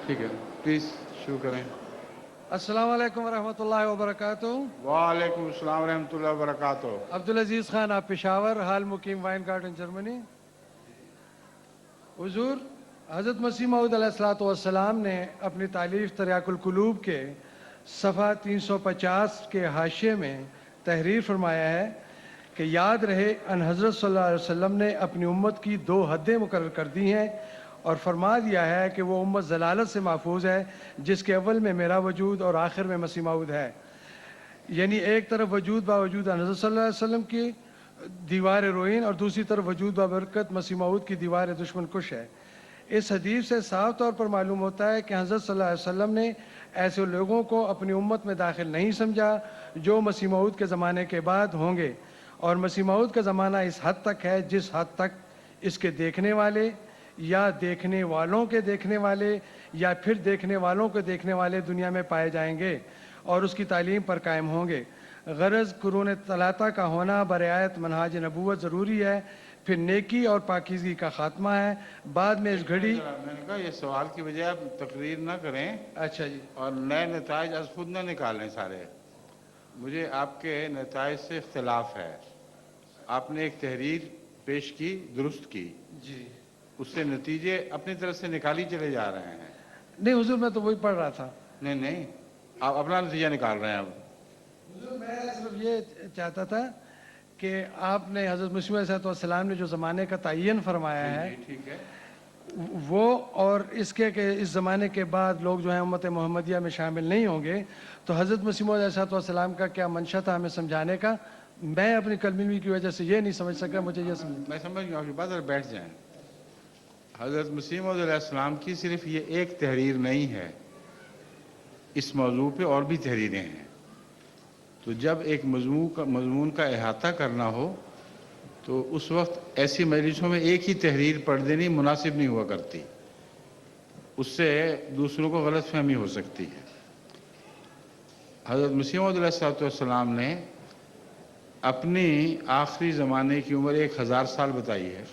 ٹھیک ہے، پلیز شروع کریں۔ السلام علیکم ورحمۃ اللہ وبرکاتہ۔ وعلیکم السلام ورحمۃ اللہ وبرکاتہ۔ عبدالعزیز خان، آپ پشاور، حال مقیم وائن گارڈن جرمنی۔ حضور حضرت مسیح موعود علیہ الصلوۃ والسلام نے اپنی تالیف تریاق القلوب کے صفحہ 350 کے حاشیے میں تحریر فرمایا ہے کہ یاد رہے ان حضرت صلی اللہ علیہ وسلم نے اپنی امت کی 2 حدیں مقرر کر دی ہیں اور فرما دیا ہے کہ وہ امت ضلالت سے محفوظ ہے جس کے اول میں میرا وجود اور آخر میں مسیح موعود ہے۔ یعنی ایک طرف وجود باوجود ان حضرت صلی اللہ علیہ وسلم کی دیوار روئین اور دوسری طرف وجود بابرکت مسیح موعود کی دیوار دشمن کش ہے۔ اس حدیث سے صاف طور پر معلوم ہوتا ہے کہ حضرت صلی اللہ علیہ وسلم نے ایسے لوگوں کو اپنی امت میں داخل نہیں سمجھا جو مسیح موعود کے زمانے کے بعد ہوں گے، اور مسیح موعود کا زمانہ اس حد تک ہے جس حد تک اس کے دیکھنے والے یا دیکھنے والوں کے دیکھنے والے یا پھر دیکھنے والوں کے دیکھنے والے دنیا میں پائے جائیں گے اور اس کی تعلیم پر قائم ہوں گے۔ غرض قرون ثلاثہ کا ہونا برعایت منہاج نبوت ضروری ہے، پھر نیکی اور پاکیزگی کا خاتمہ ہے، بعد میں اس گھڑی۔ میں نے کہا یہ سوال کی بجائے آپ تقریر نہ کریں اچھا جی، اور نئے نتائج از خود نہ نکالیں سارے۔ مجھے آپ کے نتائج سے اختلاف ہے۔ آپ نے ایک تحریر پیش کی، درست کی، جی اس سے نتیجے اپنی طرف سے نکالی چلے جا رہے ہیں۔ نہیں حضور، میں تو وہی پڑھ رہا تھا۔ نہیں، آپ اپنا نتیجہ نکال رہے ہیں اب۔ حضور میں صرف یہ چاہتا تھا کہ آپ نے حضرت مسیح علیہ السلام نے جو زمانے کا تعین فرمایا ہے جی ٹھیک ہے۔ وہ، اور اس کے کہ اس زمانے کے بعد لوگ جو ہیں امت محمدیہ میں شامل نہیں ہوں گے، تو حضرت مسیح علیہ السلام کا کیا منشا تھا ہمیں سمجھانے کا؟ میں اپنی کلمی کی وجہ سے یہ نہیں سمجھ سکا، مجھے یہ سمجھ۔ میں سمجھ گیا آپ کی بات، اور بیٹھ جائیں۔ حضرت مسیح موعود علیہ السلام کی صرف یہ ایک تحریر نہیں ہے، اس موضوع پہ اور بھی تحریریں ہیں۔ تو جب ایک مضمون کا احاطہ کرنا ہو تو اس وقت ایسی مجلسوں میں ایک ہی تحریر پڑھ دینی مناسب نہیں ہوا کرتی، اس سے دوسروں کو غلط فہمی ہو سکتی ہے۔ حضرت مسیح موعود علیہ السلام نے اپنی آخری زمانے کی عمر 1000 سال بتائی ہے۔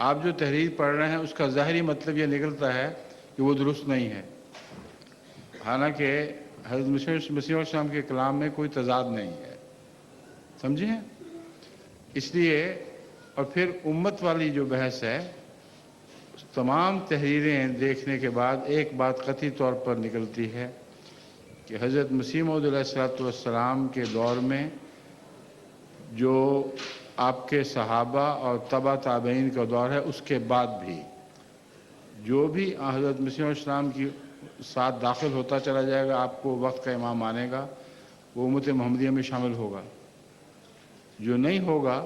آپ جو تحریر پڑھ رہے ہیں اس کا ظاہری مطلب یہ نکلتا ہے کہ وہ درست نہیں ہے، حالانکہ حضرت مسیح علیہ السلام کے کلام میں کوئی تضاد نہیں ہے، سمجھیں؟ اس لیے، اور پھر امت والی جو بحث ہے، تمام تحریریں دیکھنے کے بعد ایک بات قطعی طور پر نکلتی ہے کہ حضرت مسیح موعود علیہ السلام کے دور میں جو آپ کے صحابہ اور تبع تابعین کا دور ہے، اس کے بعد بھی جو بھی حضرت مسیح علیہ السلام کی ساتھ داخل ہوتا چلا جائے گا، آپ کو وقت کا امام مانے گا، وہ امت محمدیہ میں شامل ہوگا۔ جو نہیں ہوگا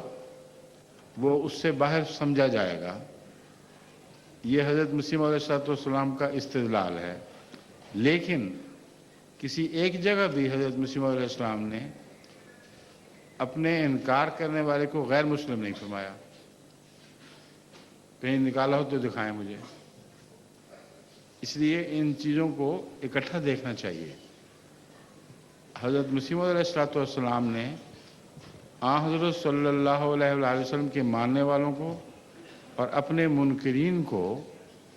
وہ اس سے باہر سمجھا جائے گا۔ یہ حضرت مسیح علیہ السلام کا استدلال ہے۔ لیکن کسی ایک جگہ بھی حضرت مسیح علیہ السلام نے اپنے انکار کرنے والے کو غیر مسلم نہیں فرمایا۔ کہیں نکالا ہو تو دکھائیں مجھے۔ اس لیے ان چیزوں کو اکٹھا دیکھنا چاہیے۔ حضرت مسیح علیہ السلام نے حضرت صلی اللہ علیہ وآلہ وسلم کے ماننے والوں کو اور اپنے منکرین کو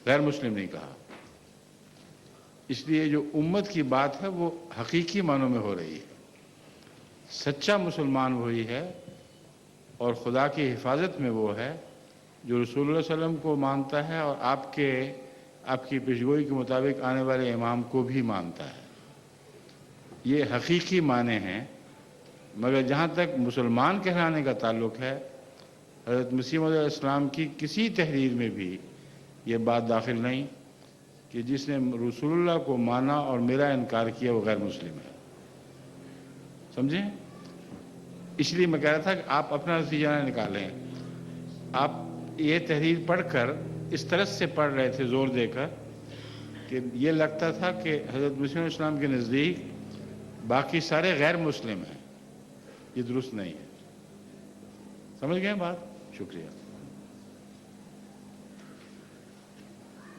غیر مسلم نہیں کہا۔ اس لیے جو امت کی بات ہے وہ حقیقی معنوں میں ہو رہی ہے۔ سچا مسلمان وہی ہے اور خدا کی حفاظت میں وہ ہے جو رسول اللہ صلی اللہ علیہ وسلم کو مانتا ہے اور آپ کی پیشگوئی کے مطابق آنے والے امام کو بھی مانتا ہے۔ یہ حقیقی معنی ہیں۔ مگر جہاں تک مسلمان کہلانے کا تعلق ہے، حضرت مسیح علیہ السلام کی کسی تحریر میں بھی یہ بات داخل نہیں کہ جس نے رسول اللہ کو مانا اور میرا انکار کیا وہ غیر مسلم ہے۔ سمجھیں؟ اس لیے میں کہہ رہا تھا کہ آپ اپنا نتیجہ نہ نکالیں۔ آپ یہ تحریر پڑھ کر اس طرح سے پڑھ رہے تھے زور دے کر کہ یہ لگتا تھا کہ حضرت مسیح علیہ السلام کے نزدیک باقی سارے غیر مسلم ہیں۔ یہ درست نہیں ہے۔ سمجھ گئے بات؟ شکریہ۔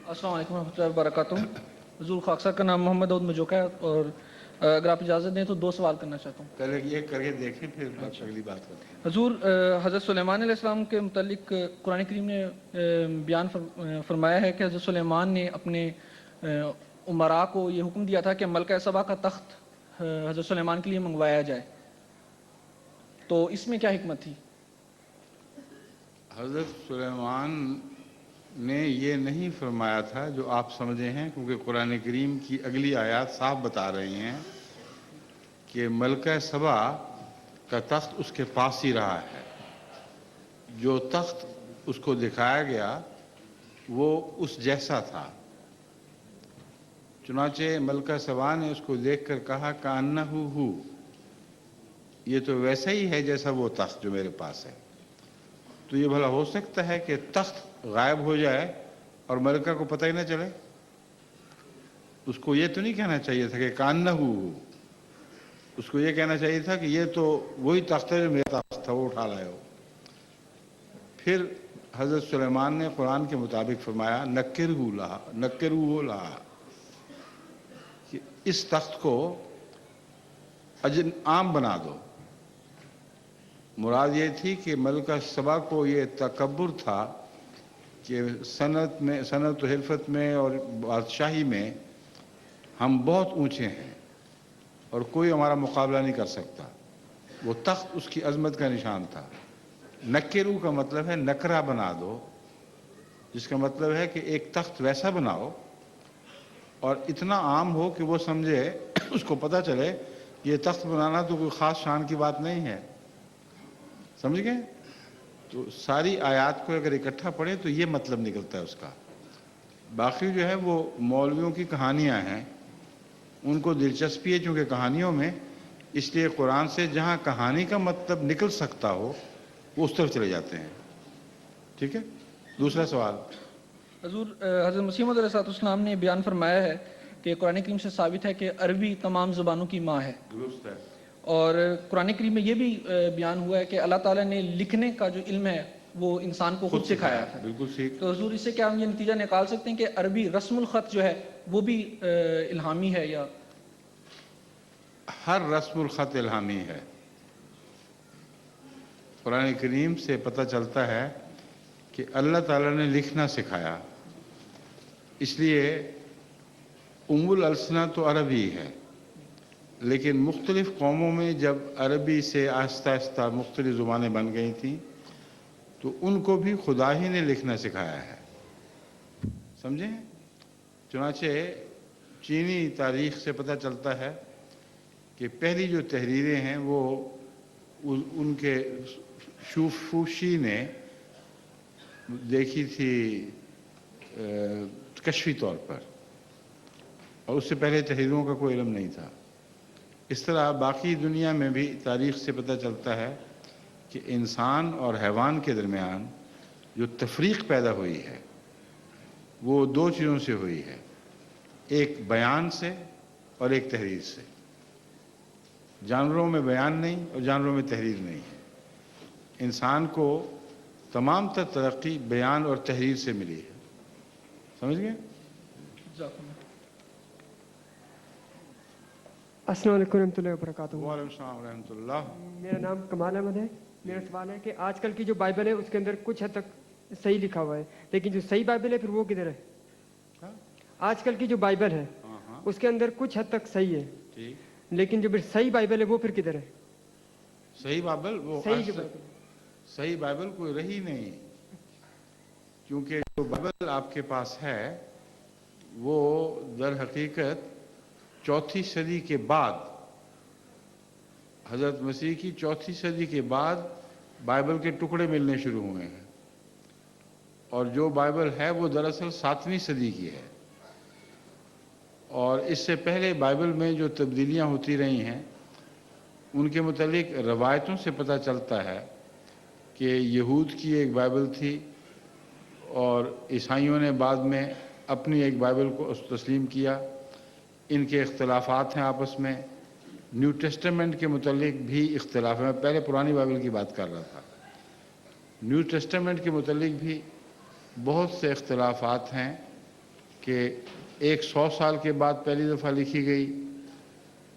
السلام علیکم ورحمۃ اللہ وبرکاتہ۔ حضور خاکسار کا نام محمد داؤد مجوکا ہے اور اگر آپ اجازت دیں تو 2 سوال کرنا چاہتا ہوں. پہلے یہ کر کے دیکھیں پھر اگلی بات کرتے ہیں. حضور حضرت سلیمان علیہ السلام کے متعلق قرآن کریم نے بیان فرمایا ہے کہ حضرت سلیمان نے اپنے امراء کو یہ حکم دیا تھا کہ ملکہ سبا کا تخت حضرت سلیمان کے لیے منگوایا جائے. تو اس میں کیا حکمت تھی؟ حضرت سلیمان نے یہ نہیں فرمایا تھا جو آپ سمجھے ہیں، کیونکہ قرآن کریم کی اگلی آیات صاف بتا رہی ہیں کہ ملکہ سبا کا تخت اس کے پاس ہی رہا ہے. جو تخت اس کو دکھایا گیا وہ اس جیسا تھا. چنانچہ ملکہ سبا نے اس کو دیکھ کر کہا کأنہ ہو، یہ تو ویسا ہی ہے جیسا وہ تخت جو میرے پاس ہے. تو یہ بھلا ہو سکتا ہے کہ تخت غائب ہو جائے اور ملکہ کو پتہ ہی نہ چلے؟ اس کو یہ تو نہیں کہنا چاہیے تھا کہ کأنہ ہو، اس کو یہ کہنا چاہیے تھا کہ یہ تو وہی تخت ہے جو میرا تخت تھا، وہ اٹھا لائے ہو. پھر حضرت سلیمان نے قرآن کے مطابق فرمایا نکرہ لہا، کہ اس تخت کو عام بنا دو. مراد یہ تھی کہ ملکہ سبا کو یہ تکبر تھا کہ صنعت و حرفت میں اور بادشاہی میں ہم بہت اونچے ہیں اور کوئی ہمارا مقابلہ نہیں کر سکتا. وہ تخت اس کی عظمت کا نشان تھا. نکرو کا مطلب ہے نکرہ بنا دو، جس کا مطلب ہے کہ ایک تخت ویسا بناؤ اور اتنا عام ہو کہ وہ سمجھے، اس کو پتہ چلے یہ تخت بنانا تو کوئی خاص شان کی بات نہیں ہے. سمجھ گئے؟ تو ساری آیات کو اگر اکٹھا پڑھیں تو یہ مطلب نکلتا ہے اس کا. باقی جو ہے وہ مولویوں کی کہانیاں ہیں، ان کو دلچسپی ہے چونکہ کہانیوں میں، اس لیے قرآن سے جہاں کہانی کا مطلب نکل سکتا ہو وہ اس طرف چلے جاتے ہیں. ٹھیک ہے؟ دوسرا سوال. حضور حضرت مسیح موعود علیہ السلام نے بیان فرمایا ہے کہ قرآن کریم سے ثابت ہے کہ عربی تمام زبانوں کی ماں ہے. درست ہے. اور قرآن کریم میں یہ بھی بیان ہوا ہے کہ اللہ تعالیٰ نے لکھنے کا جو علم ہے وہ انسان کو خود سکھایا تھا. بالکل ٹھیک. تو حضور اس سے کیا ہم یہ نتیجہ نکال سکتے ہیں کہ عربی رسم الخط جو ہے وہ بھی الہامی ہے؟ یا ہر رسم الخط الہامی ہے. قرآن کریم سے پتہ چلتا ہے کہ اللہ تعالیٰ نے لکھنا سکھایا. اس لیے ام الالسنہ تو عربی ہے، لیکن مختلف قوموں میں جب عربی سے آہستہ آہستہ مختلف زبانیں بن گئی تھیں تو ان کو بھی خدا ہی نے لکھنا سکھایا ہے. سمجھیں؟ چنانچہ چینی تاریخ سے پتہ چلتا ہے کہ پہلی جو تحریریں ہیں وہ ان کے شوفوشی نے دیکھی تھی کشفی طور پر، اور اس سے پہلے تحریروں کا کوئی علم نہیں تھا. اس طرح باقی دنیا میں بھی تاریخ سے پتہ چلتا ہے کہ انسان اور حیوان کے درمیان جو تفریق پیدا ہوئی ہے وہ 2 چیزوں سے ہوئی ہے، ایک بیان سے اور ایک تحریر سے. جانوروں میں بیان نہیں اور جانوروں میں تحریر نہیں ہے. انسان کو تمام تر ترقی بیان اور تحریر سے ملی ہے. سمجھ گئے؟ السلام علیکم ورحمۃ اللہ وبرکاتہ. وعلیکم السلام ورحمۃ اللہ. میرا نام کمال احمد ہے. میرا سوال ہے کہ آج کل کی جو بائبل ہے اس کے اندر کچھ حد تک صحیح لکھا ہوا ہے، لیکن جو صحیح بائبل ہے پھر وہ کدھر ہے؟ آج کل کی جو بائبل ہے اس کے اندر کچھ حد تک صحیح ہے، لیکن جو صحیح بائبل ہے وہ پھر کدھر ہے؟ صحیح بائبل وہ صحیح بائبل کوئی رہی نہیں، کیونکہ جو بائبل آپ کے پاس ہے وہ در حقیقت 4 صدی کے بعد، حضرت مسیح کی 4 صدی کے بعد بائبل کے ٹکڑے ملنے شروع ہوئے ہیں، اور جو بائبل ہے وہ دراصل 7ویں صدی کی ہے. اور اس سے پہلے بائبل میں جو تبدیلیاں ہوتی رہی ہیں ان کے متعلق روایتوں سے پتہ چلتا ہے کہ یہود کی ایک بائبل تھی اور عیسائیوں نے بعد میں اپنی ایک بائبل کو تسلیم کیا. ان کے اختلافات ہیں آپس میں. نیو ٹیسٹمنٹ کے متعلق بھی اختلاف ہے. میں پہلے پرانی بائبل کی بات کر رہا تھا. نیو ٹیسٹمنٹ کے متعلق بھی بہت سے اختلافات ہیں کہ ایک 100 سال کے بعد پہلی دفعہ لکھی گئی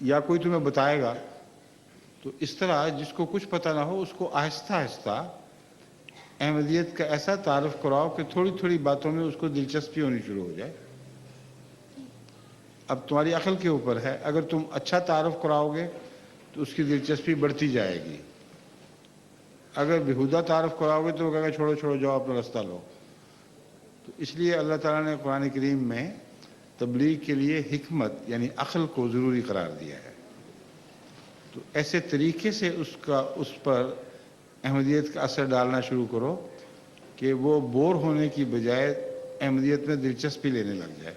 یا کوئی تمہیں بتائے گا تو اس طرح جس کو کچھ پتہ نہ ہو اس کو آہستہ آہستہ احمدیت کا ایسا تعارف کراؤ کہ تھوڑی تھوڑی باتوں میں اس کو دلچسپی ہونی شروع ہو جائے. اب تمہاری عقل کے اوپر ہے، اگر تم اچھا تعارف کراؤ گے تو اس کی دلچسپی بڑھتی جائے گی. اگر بیہودہ تعارف کراؤ گے تو وہ کہے گا چھوڑو چھوڑو جاؤ اپنا رستہ لو. تو اس لیے اللہ تعالیٰ نے قرآن کریم میں تبلیغ کے لیے حکمت یعنی عقل کو ضروری قرار دیا ہے. تو ایسے طریقے سے اس پر احمدیت کا اثر ڈالنا شروع کرو کہ وہ بور ہونے کی بجائے احمدیت میں دلچسپی لینے لگ جائے.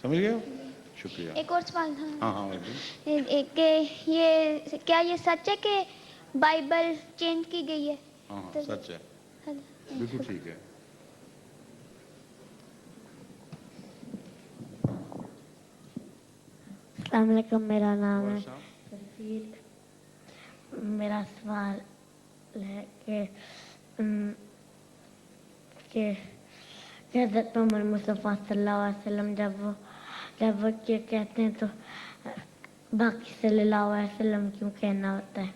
سمجھ گئے ہو؟ شکریہ. ایک اور سوال تھا ہاں ہاں کہ یہ کیا یہ سچ ہے کہ بائبل چینج کی گئی ہے؟ ہاں ہاں سچ ہے، بالکل ٹھیک ہے. السلام علیکم، میرا نام ہے شفیق. میرا سوال ہے کہ حضرت محمد مصطفیٰ صلی اللہ علیہ وسلم جب وہ یہ کہتے ہیں تو باقی صلی اللہ علیہ وسلم کیوں کہنا ہوتا ہے؟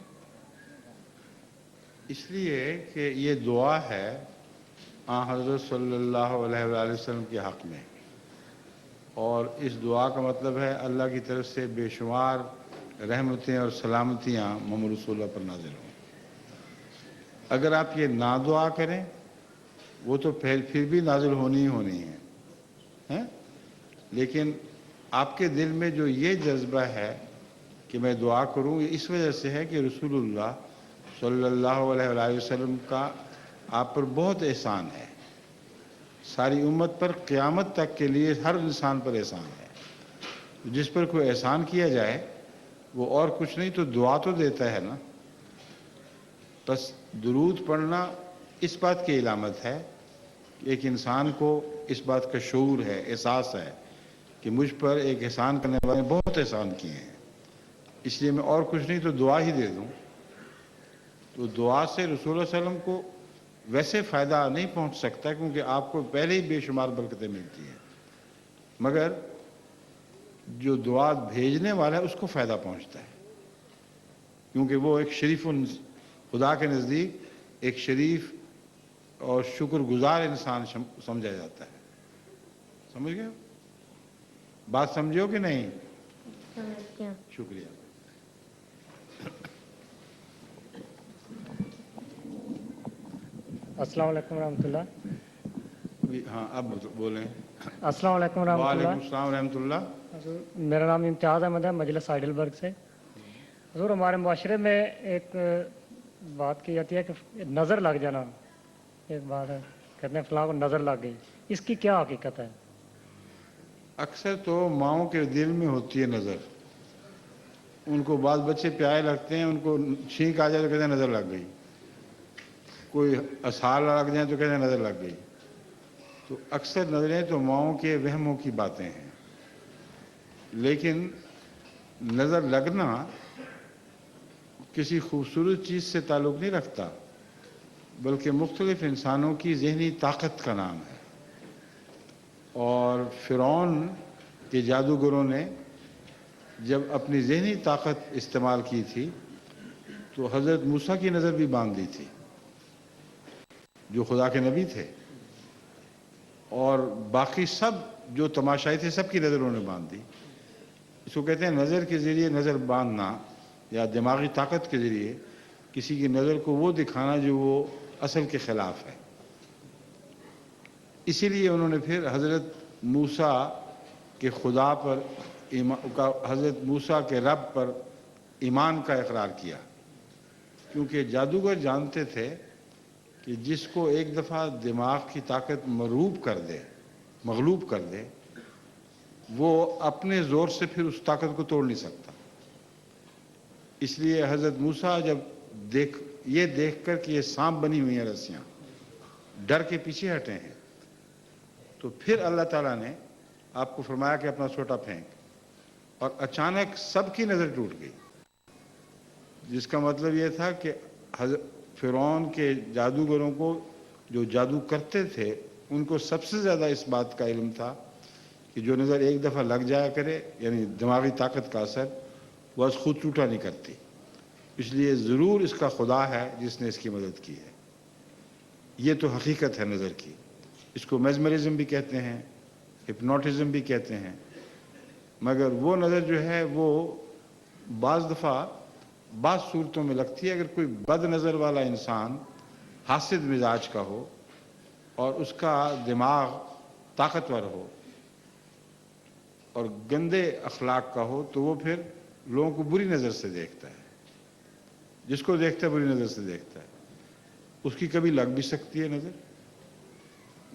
اس لیے کہ یہ دعا ہے حضرت صلی اللہ علیہ وآلہ وسلم کے حق میں، اور اس دعا کا مطلب ہے اللہ کی طرف سے بے شمار رحمتیں اور سلامتیاں محمد رسول اللہ پر نازل ہوں. اگر آپ یہ نہ دعا کریں وہ تو پھر بھی نازل ہونی ہی ہونی ہے، لیکن آپ کے دل میں جو یہ جذبہ ہے کہ میں دعا کروں، یہ اس وجہ سے ہے کہ رسول اللہ صلی اللہ علیہ وآلہ وسلم کا آپ پر بہت احسان ہے. ساری امت پر قیامت تک کے لیے ہر انسان پر احسان ہے. جس پر کوئی احسان کیا جائے وہ اور کچھ نہیں تو دعا تو دیتا ہے نا. بس درود پڑھنا اس بات کی علامت ہے کہ ایک انسان کو اس بات کا شعور ہے، احساس ہے کہ مجھ پر ایک احسان کرنے والے بہت احسان کیے ہیں، اس لیے میں اور کچھ نہیں تو دعا ہی دے دوں. تو دعا سے رسول اللہ علیہ وسلم کو ویسے فائدہ نہیں پہنچ سکتا کیونکہ آپ کو پہلے ہی بے شمار برکتیں ملتی ہیں، مگر جو دعا بھیجنے والا ہے اس کو فائدہ پہنچتا ہے کیونکہ وہ ایک شریف خدا کے نزدیک ایک شریف اور شکر گزار انسان سمجھا جاتا ہے. سمجھ گئے؟ بات سمجھو کہ نہیں؟ سمجھتے ہیں. شکریہ. السلام علیکم ورحمۃ اللہ. ہاں اب بولیں. السلام علیکم ورحمۃ وعلیکم اللہ. السلام ورحمۃ اللہ. حضور میرا نام امتیاز احمد ہے، مجلس ہائیڈلبرگ سے. حضور ہمارے معاشرے میں ایک بات کی جاتی ہے کہ نظر لگ جانا ایک بات ہے، کہتے ہیں فلاں کو نظر لگ گئی، اس کی کیا حقیقت ہے؟ اکثر تو ماؤں کے دل میں ہوتی ہے نظر. ان کو بعض بچے پیارے لگتے ہیں، ان کو چھینک آ جائے تو کہتے ہیں نظر لگ گئی، کوئی اسہال لگ جائیں تو کہتے ہیں نظر لگ گئی. تو اکثر نظریں تو ماؤں کے وہموں کی باتیں ہیں، لیکن نظر لگنا کسی خوبصورت چیز سے تعلق نہیں رکھتا بلکہ مختلف انسانوں کی ذہنی طاقت کا نام ہے. اور فرعون کے جادوگروں نے جب اپنی ذہنی طاقت استعمال کی تھی تو حضرت موسیٰ کی نظر بھی باندھ دی تھی جو خدا کے نبی تھے، اور باقی سب جو تماشائی تھے سب کی نظر انہوں نے باندھ دی. اس کو کہتے ہیں نظر کے ذریعے نظر باندھنا، یا دماغی طاقت کے ذریعے کسی کی نظر کو وہ دکھانا جو وہ اصل کے خلاف ہے. اسی لیے انہوں نے پھر حضرت موسیٰ کے خدا پر حضرت موسیٰ کے رب پر ایمان کا اقرار کیا، کیونکہ جادوگر جانتے تھے کہ جس کو ایک دفعہ دماغ کی طاقت مغلوب کر دے وہ اپنے زور سے پھر اس طاقت کو توڑ نہیں سکتا. اس لیے حضرت موسیٰ جب دیکھ کر کہ یہ سانپ بنی ہوئی ہیں رسیاں، ڈر کے پیچھے ہٹے ہیں، تو پھر اللہ تعالیٰ نے آپ کو فرمایا کہ اپنا سوٹا پھینک، اور اچانک سب کی نظر ٹوٹ گئی، جس کا مطلب یہ تھا کہ فرعون کے جادوگروں کو جو جادو کرتے تھے ان کو سب سے زیادہ اس بات کا علم تھا کہ جو نظر ایک دفعہ لگ جایا کرے یعنی دماغی طاقت کا اثر وہ از خود ٹوٹا نہیں کرتی، اس لیے ضرور اس کا خدا ہے جس نے اس کی مدد کی ہے۔ یہ تو حقیقت ہے نظر کی، اس کو میزمرزم بھی کہتے ہیں، ہپنوٹزم بھی کہتے ہیں، مگر وہ نظر جو ہے وہ بعض دفعہ بعض صورتوں میں لگتی ہے۔ اگر کوئی بد نظر والا انسان حاسد مزاج کا ہو اور اس کا دماغ طاقتور ہو اور گندے اخلاق کا ہو تو وہ پھر لوگوں کو بری نظر سے دیکھتا ہے، جس کو دیکھتا ہے بری نظر سے دیکھتا ہے، اس کی کبھی لگ بھی سکتی ہے نظر۔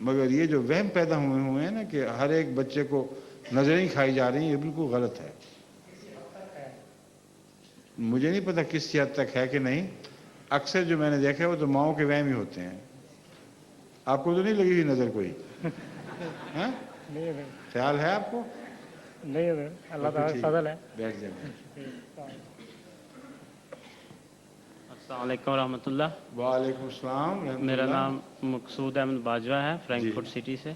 مگر یہ جو وہم پیدا ہوئے ہیں نا کہ ہر ایک بچے کو نظریں کھائی جا رہی ہیں، یہ بالکل غلط ہے۔ مجھے نہیں پتا کس حد تک ہے کہ نہیں، اکثر جو میں نے دیکھا ہے وہ تو ماؤں کے وہم ہی ہوتے ہیں۔ آپ کو تو نہیں لگی ہوئی نظر کوئی؟ ہاں؟ خیال ہے آپ کو؟ نہیں ہے، اللہ تعالیٰ کا فضل ہے۔ بیٹھ جائیں۔ السلام علیکم ورحمۃ اللہ۔ وعلیکم السلام رحمۃ اللہ۔ میرا نام مقصود احمد باجوہ ہے، فرینکفرٹ سٹی سے۔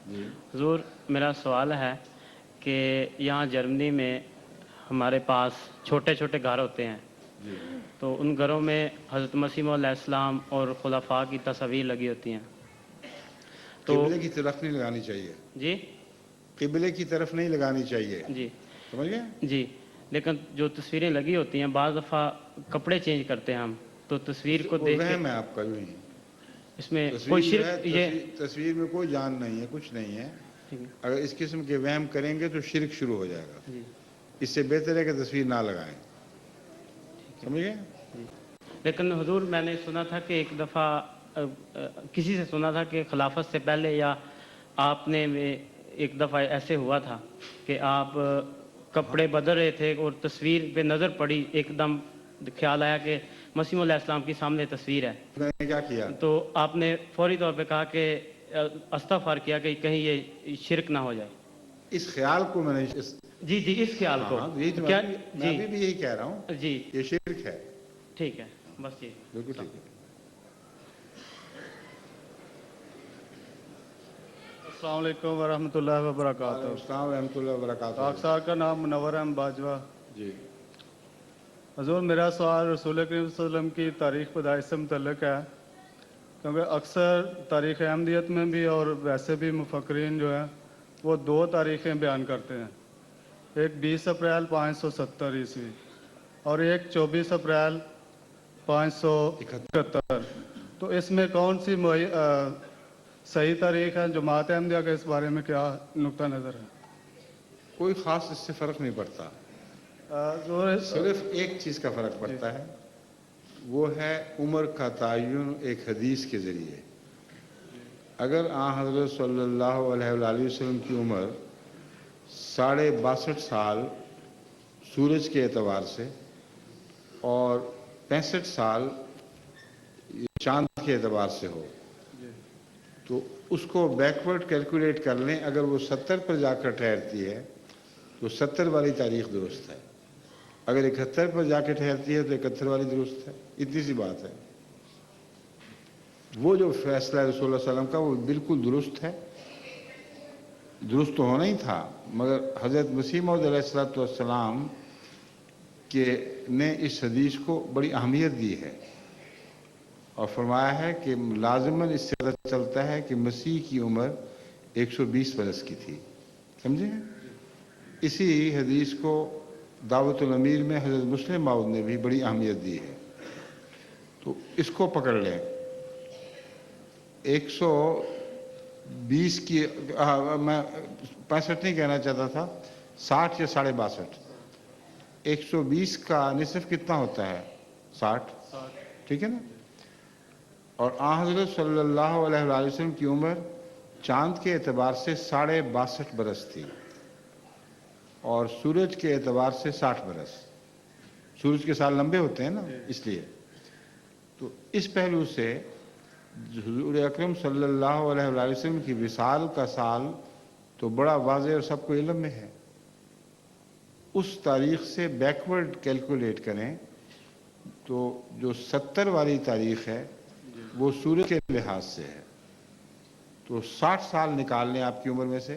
جی حضور میرا سوال ہے کہ یہاں جرمنی میں ہمارے پاس چھوٹے چھوٹے گھر ہوتے ہیں، جی تو ان گھروں میں حضرت مسیح علیہ السلام اور خلفاء کی تصاویر لگی ہوتی ہیں، تو قبلے کی طرف نہیں لگانی چاہیے، جی قبلے کی طرف نہیں لگانی چاہیے، جی سمجھ گئے؟ جی، لیکن جو تصویریں لگی ہوتی ہیں بعض دفعہ کپڑے چینج کرتے ہیں ہم، تو تصویر کو وہ دیکھ کے وہم ہے آپ کا، جو ہی اس میں تصویر کوئی جو ہے، شرک یہ تصویر میں کوئی جان نہیں ہے، کچھ نہیں ہے۔ ٹھیک ہے، اگر اس قسم کے وہم کریں گے تو شرک شروع ہو جائے گا۔ جی اس سے بہتر ہے کہ تصویر نہ لگائیں، سمجھ گئے؟ لیکن حضور میں نے سنا تھا کہ ایک دفعہ کسی سے سنا تھا کہ خلافت سے پہلے یا آپ نے ایک دفعہ ایسے ہوا تھا کہ آپ کپڑے بدل رہے تھے اور تصویر پہ نظر پڑی، ایک دم خیال آیا کہ مسیح علیہ السلام کی سامنے تصویر ہے، میں نے کیا کیا؟ تو آپ نے فوری طور پہ کہا کہ استغفار کیا کہ کہیں یہ شرک نہ ہو جائے۔ اس خیال کو میں نے جی جی، اس خیال کو ہاں، یہی تو کیا میں جی بھی یہی کہہ رہا ہوں، جی یہ شرک ہے، ٹھیک ہے، بس یہ بالکل ٹھیک ہے۔ السلام علیکم ورحمۃ اللہ وبرکاتہ۔ وعلیکم السلام ورحمۃ اللہ وبرکاتہ۔ ڈاکٹر صاحب کا نام منور احمد باجوہ۔ جی حضور میرا سوال رسول کریم صلی اللہ علیہ وسلم کی تاریخ پیدائش سے متعلق ہے، کیونکہ اکثر تاریخ احمدیت میں بھی اور ویسے بھی مفکرین جو ہیں وہ دو تاریخیں بیان کرتے ہیں، ایک 20 اپریل 570 عیسوی اور ایک 24 اپریل 571۔ تو اس میں کون سی صحیح تاریخ ہے؟ جماعت احمدیہ کا اس بارے میں کیا نقطہ نظر ہے؟ کوئی خاص اس سے فرق نہیں پڑتا، صرف ایک چیز کا فرق پڑتا ہے، وہ ہے عمر کا تعین ایک حدیث کے ذریعے۔ اگر حضرت صلی اللہ علیہ وآلہ وسلم کی عمر 62.5 سال سورج کے اعتبار سے اور 65 سال چاند کے اعتبار سے ہو تو اس کو بیکورڈ کیلکولیٹ کر لیں، اگر وہ 70 پر جا کر ٹھہرتی ہے تو 70 والی تاریخ درست ہے، اگر 71 پر جا کے ٹھہرتی ہے تو 71 والی درست ہے، اتنی سی بات ہے۔ وہ جو فیصلہ ہے رسول اللہ صلی اللہ علیہ وسلم کا وہ بالکل درست ہے، درست تو ہونا ہی تھا، مگر حضرت مسیح موعود علیہ السلام نے اس حدیث کو بڑی اہمیت دی ہے اور فرمایا ہے کہ لازماً اس سے پتہ چلتا ہے کہ مسیح کی عمر 120 برس کی تھی، سمجھے؟ اسی حدیث کو دعوت الامیر میں حضرت مسلم موعود نے بھی بڑی اہمیت دی ہے، تو اس کو پکڑ لیں۔ 120 کی میں 65 نہیں کہنا چاہتا تھا، 60 یا 62.5۔ 120 کا نصف کتنا ہوتا ہے؟ 60، ٹھیک ہے نا؟ اور حضرت صلی اللہ علیہ وآلہ وسلم کی عمر چاند کے اعتبار سے 62.5 برس تھی اور سورج کے اعتبار سے 60 برس۔ سورج کے سال لمبے ہوتے ہیں نا، اس لیے تو اس پہلو سے حضور اکرم صلی اللہ علیہ وآلہ وسلم کی وصال کا سال تو بڑا واضح اور سب کو علم میں ہے۔ اس تاریخ سے بیکورڈ کیلکولیٹ کریں تو جو 70 والی تاریخ ہے وہ سورج کے لحاظ سے ہے، تو 60 سال نکال لیں آپ کی عمر میں سے،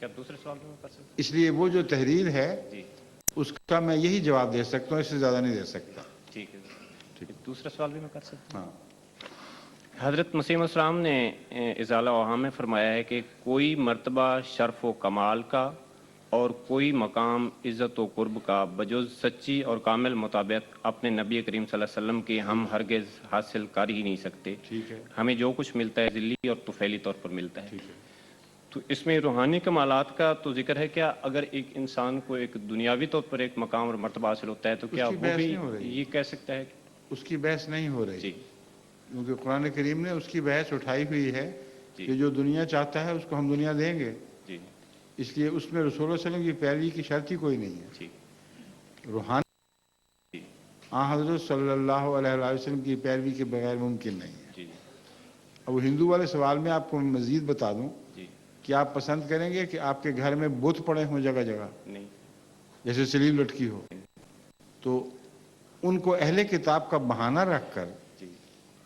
کیا دوسرے سوال میں کر سکتا اس لیے وہ جو تحریر ہے ہوں؟ جی اس کا میں یہی جواب دے سکتا ہوں، اس سے زیادہ نہیں دے سکتا. ٹھیک ہے. دوسرا سوال بھی میں کر سکتا ہوں؟ ہاں. حضرت مسیح السلام نے ازالہ اوہام میں فرمایا ہے کہ کوئی مرتبہ شرف و کمال کا اور کوئی مقام عزت و قرب کا بجز سچی اور کامل مطابق اپنے نبی کریم صلی اللہ علیہ وسلم کی ہم ہرگز حاصل کر ہی نہیں سکتے. ٹھیک ہے. ہمیں جو کچھ ملتا ہے ذلی اور طفیلی طور پر ملتا ہے. ٹھیک ہے. تو اس میں روحانی کمالات کا تو ذکر ہے. کیا اگر ایک انسان کو ایک دنیاوی طور پر ایک مقام اور مرتبہ حاصل ہوتا ہے تو کیا کی وہ بحث بھی نہیں ہو رہی. یہ کہہ سکتا ہے اس کی بحث نہیں ہو رہی. جی کیونکہ قرآن کریم نے اس کی بحث اٹھائی ہوئی ہے جی کہ جو دنیا چاہتا ہے اس کو ہم دنیا دیں گے. جی اس لیے اس میں رسول اللہ علیہ وسلم کی پیروی کی شرط ہی کوئی نہیں ہے. جی روحانی حضرت صلی اللہ علیہ وسلم کی پیروی کے بغیر ممکن نہیں ہے. جی اب وہ ہندو والے سوال میں آپ کو مزید بتا دوں جی کہ آپ پسند کریں گے کہ آپ کے گھر میں بت پڑے ہوں جگہ جگہ نہیں جیسے سلیب لٹکی ہو، تو ان کو اہل کتاب کا بہانہ رکھ کر جی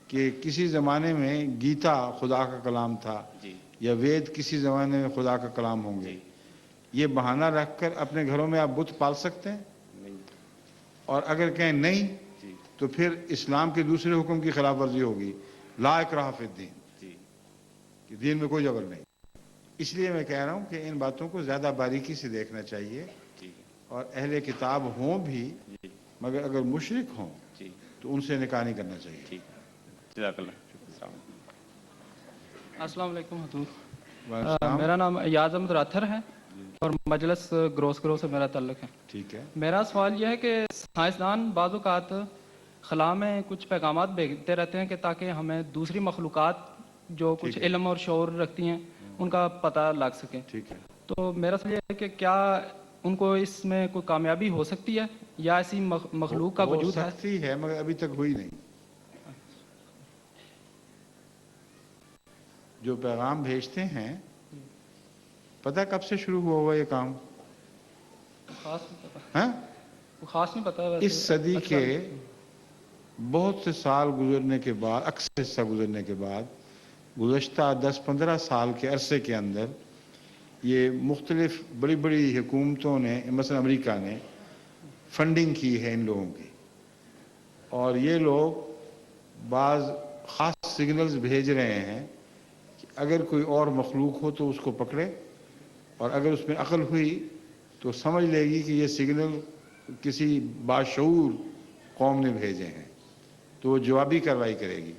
کہ کسی زمانے میں گیتا خدا کا کلام تھا جی یا وید کسی زمانے میں خدا کا کلام ہوں گے، جی یہ بہانہ رکھ کر اپنے گھروں میں آپ بت پال سکتے ہیں. نہیں اور اگر کہیں نہیں جی تو پھر اسلام کے دوسرے حکم کی خلاف ورزی ہوگی، لا اکراہ فی الدین، جی کہ دین میں کوئی جبر نہیں. اس لیے میں کہہ رہا ہوں کہ ان باتوں کو زیادہ باریکی سے دیکھنا چاہیے. جی اور اہل کتاب ہوں بھی جی مگر اگر مشرک ہوں جی تو ان سے نکاح نہیں کرنا چاہیے. ٹھیک ہے. جزاک اللہ. السلام علیکم. السلام علیکم حضور. وعلیکم السلام. میرا نام ایاز احمد راتھر ہے اور مجلس گرو سے میرا تعلق ہے. ٹھیک ہے. میرا سوال یہ ہے کہ سائنسدان بعض اوقات خلا میں کچھ پیغامات بھیجتے رہتے ہیں کہ تاکہ ہمیں دوسری مخلوقات جو کچھ علم اور شعور رکھتی ہیں ان کا پتہ لگ سکے. ٹھیک ہے. تو میرا سوال یہ ہے کہ کیا ان کو اس میں کوئی کامیابی ہو سکتی ہے یا ایسی مخلوق کا وجود ہے؟ ہو سکتی ہے مگر ابھی تک ہوئی نہیں. جو پیغام بھیجتے ہیں پتہ کب سے شروع ہوا یہ کام؟ خاص نہیں پتا. ہاں؟ خاص نہیں پتا. اس صدی کے بہت سے سال گزرنے کے بعد، اکثر حصہ گزرنے کے بعد، گزشتہ 10-15 سال کے عرصے کے اندر یہ مختلف بڑی بڑی حکومتوں نے، مثلا امریکہ نے فنڈنگ کی ہے ان لوگوں کی، اور یہ لوگ بعض خاص سگنلز بھیج رہے ہیں کہ اگر کوئی اور مخلوق ہو تو اس کو پکڑے، اور اگر اس میں عقل ہوئی تو سمجھ لے گی کہ یہ سگنل کسی باشعور قوم نے بھیجے ہیں تو وہ جوابی کارروائی کرے گی.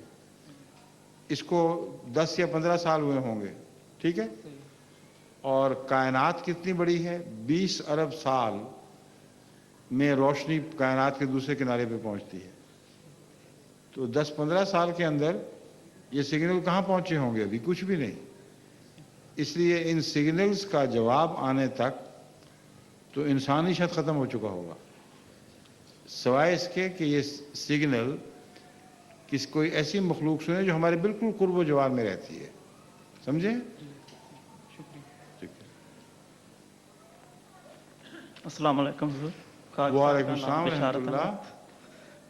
اس کو 10 یا 15 سال ہوئے ہوں گے. ٹھیک ہے. اور کائنات کتنی بڑی ہے؟ 20 ارب سال میں روشنی کائنات کے دوسرے کنارے پہ پہنچتی ہے. تو 10-15 سال کے اندر یہ سگنل کہاں پہنچے ہوں گے؟ ابھی کچھ بھی نہیں. اس لیے ان سگنلز کا جواب آنے تک تو انسانی شت ختم ہو چکا ہوگا، سوائے اس کے کہ یہ سگنل کوئی ایسی مخلوق سنے جو ہمارے بالکل قرب و جوار میں رہتی ہے. سمجھے؟ السلام علیکم حضور. وعلیکم السلام ورحمۃ اللہ.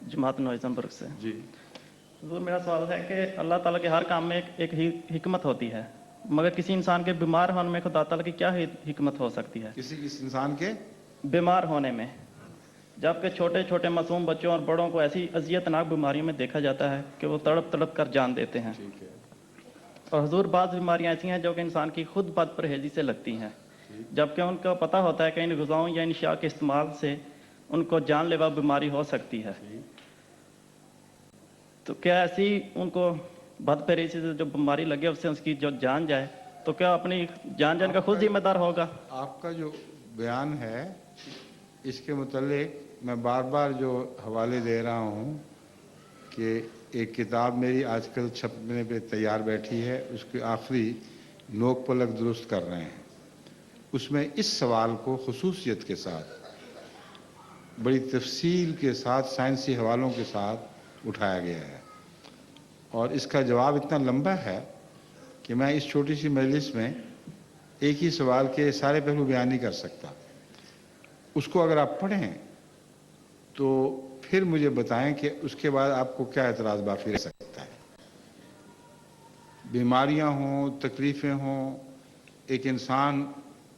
جماعت نوائزمبرگ سے. جی حضور میرا سوال ہے کہ اللہ تعالیٰ کے ہر کام میں ایک حکمت ہوتی ہے، مگر کسی انسان کے بیمار ہونے میں خدا تعالیٰ کی کیا حکمت ہو سکتی ہے؟ کسی انسان کے بیمار ہونے میں، جبکہ چھوٹے چھوٹے معصوم بچوں اور بڑوں کو ایسی اذیت ناک بیماریوں میں دیکھا جاتا ہے کہ وہ تڑپ تڑپ کر جان دیتے ہیں. ٹھیک ہے. اور حضور بعض بیماریاں ایسی ہیں جو کہ انسان کی خود بد پرہیزی سے لگتی ہیں، جبکہ ان کو پتہ ہوتا ہے کہ ان غذاؤں یا ان اشیاء کے استعمال سے ان کو جان لیوا بیماری ہو سکتی ہے. تو کیا ایسی ان کو بد پرہیزی سے جو بیماری لگے اس سے اس کی جو جان جائے تو کیا اپنی جان کا خود ذمہ دار ہوگا؟ آپ کا جو بیان ہے اس کے متعلق میں بار بار جو حوالے دے رہا ہوں کہ ایک کتاب میری آج کل چھپنے پہ تیار بیٹھی ہے، اس کی آخری نوک پلک درست کر رہے ہیں. اس میں اس سوال کو خصوصیت کے ساتھ، بڑی تفصیل کے ساتھ، سائنسی حوالوں کے ساتھ اٹھایا گیا ہے، اور اس کا جواب اتنا لمبا ہے کہ میں اس چھوٹی سی مجلس میں ایک ہی سوال کے سارے پہلو بیان نہیں کر سکتا. اس کو اگر آپ پڑھیں تو پھر مجھے بتائیں کہ اس کے بعد آپ کو کیا اعتراض باقی رہ سکتا ہے. بیماریاں ہوں، تکلیفیں ہوں، ایک انسان